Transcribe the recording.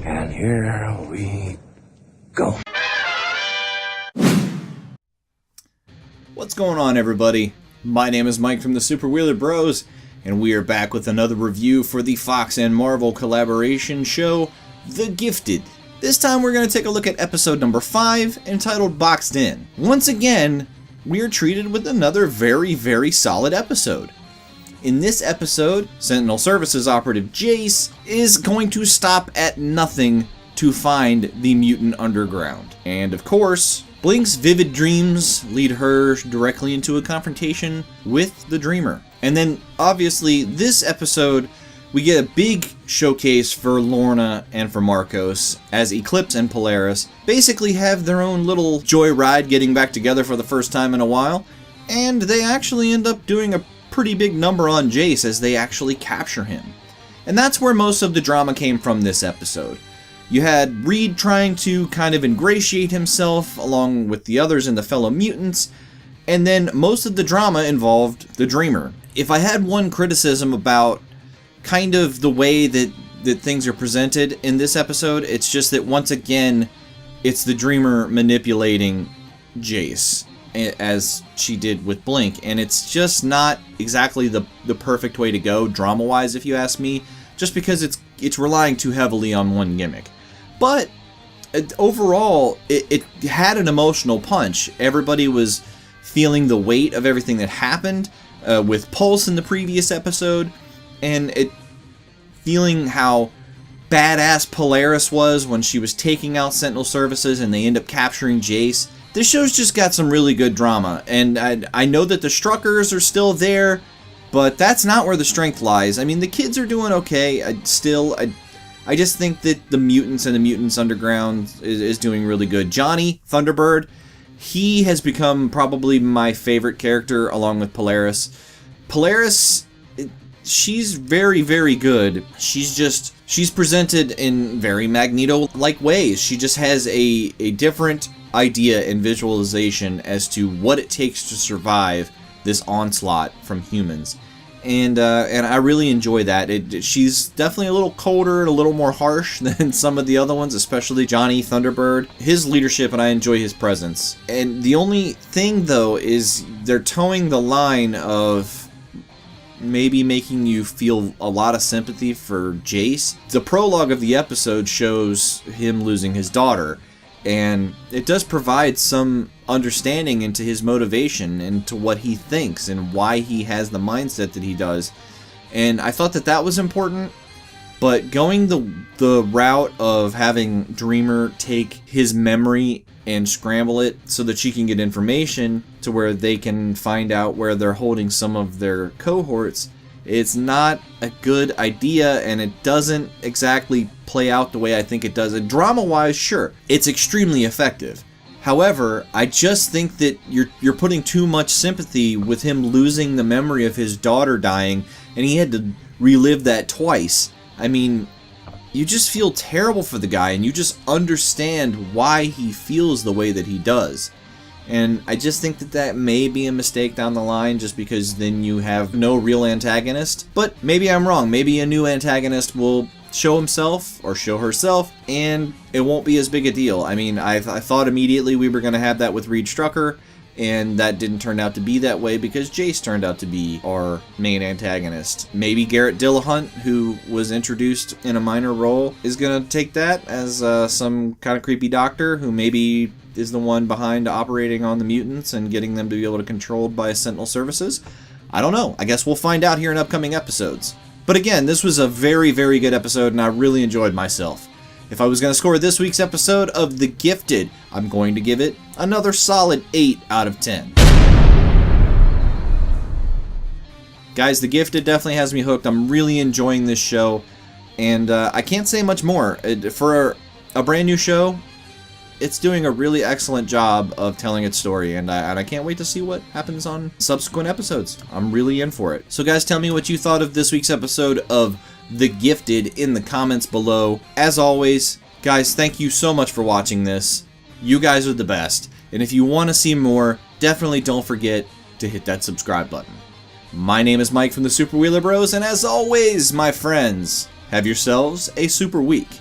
And here we go. What's going on, everybody? My name is Mike from the Super Wheeler Bros, and we are back with another review for the Fox and Marvel collaboration show, The Gifted. This time we're going to take a look at episode number 5, entitled Boxed In. Once again, we are treated with another very, very solid episode. In this episode, Sentinel Services operative Jace is going to stop at nothing to find the mutant underground. And of course, Blink's vivid dreams lead her directly into a confrontation with the Dreamer. And then, obviously, this episode, we get a big showcase for Lorna and for Marcos, as Eclipse and Polaris basically have their own little joyride getting back together for the first time in a while, and they actually end up doing a pretty big number on Jace as they actually capture him. And that's where most of the drama came from this episode. You had Reed trying to kind of ingratiate himself along with the others and the fellow mutants, and then most of the drama involved the Dreamer. If I had one criticism about kind of the way that things are presented in this episode, it's just that once again, it's the Dreamer manipulating Jace, as she did with Blink, and it's just not exactly the perfect way to go drama-wise, if you ask me, just because it's relying too heavily on one gimmick. But overall, it had an emotional punch. Everybody was feeling the weight of everything that happened with Pulse in the previous episode, and feeling how badass Polaris was when she was taking out Sentinel Services and they end up capturing Jace. This show's just got some really good drama, and I know that the Struckers are still there, but that's not where the strength lies. I mean, the kids are doing okay. I just think that the mutants and the Mutants Underground is doing really good. Johnny, Thunderbird, he has become probably my favorite character along with Polaris. Polaris, she's very, very good. She's presented in very Magneto-like ways. She just has a different idea and visualization as to what it takes to survive this onslaught from humans. And I really enjoy that. She's definitely a little colder and a little more harsh than some of the other ones, especially Johnny Thunderbird. His leadership, and I enjoy his presence. And the only thing, though, is they're towing the line of maybe making you feel a lot of sympathy for Jace. The prologue of the episode shows him losing his daughter, and it does provide some understanding into his motivation and to what he thinks and why he has the mindset that he does. And I thought that was important, but going the route of having Dreamer take his memory and scramble it so that she can get information to where they can find out where they're holding some of their cohorts, it's not a good idea, and it doesn't exactly play out the way I think it does. And drama-wise, sure, it's extremely effective. However, I just think that you're putting too much sympathy with him losing the memory of his daughter dying, and he had to relive that twice. I mean, you just feel terrible for the guy, and you just understand why he feels the way that he does. And I just think that may be a mistake down the line, just because then you have no real antagonist. But maybe I'm wrong. Maybe a new antagonist will show himself or show herself, and it won't be as big a deal. I mean, I thought immediately we were going to have that with Reed Strucker, and that didn't turn out to be that way because Jace turned out to be our main antagonist. Maybe Garrett Dillahunt, who was introduced in a minor role, is going to take that as some kind of creepy doctor who maybe is the one behind operating on the mutants and getting them to be able to controlled by Sentinel Services. I don't know. I guess we'll find out here in upcoming episodes. But again, this was a very, very good episode, and I really enjoyed myself. If I was going to score this week's episode of The Gifted, I'm going to give it another solid 8 out of 10. Guys, The Gifted definitely has me hooked. I'm really enjoying this show, and I can't say much more. For a brand new show, it's doing a really excellent job of telling its story, and I can't wait to see what happens on subsequent episodes. I'm really in for it. So guys, tell me what you thought of this week's episode of The Gifted in the comments below. As always, guys, thank you so much for watching this. You guys are the best, and if you want to see more, definitely don't forget to hit that subscribe button. My name is Mike from the Super Wheeler Bros, and as always, my friends, have yourselves a super week.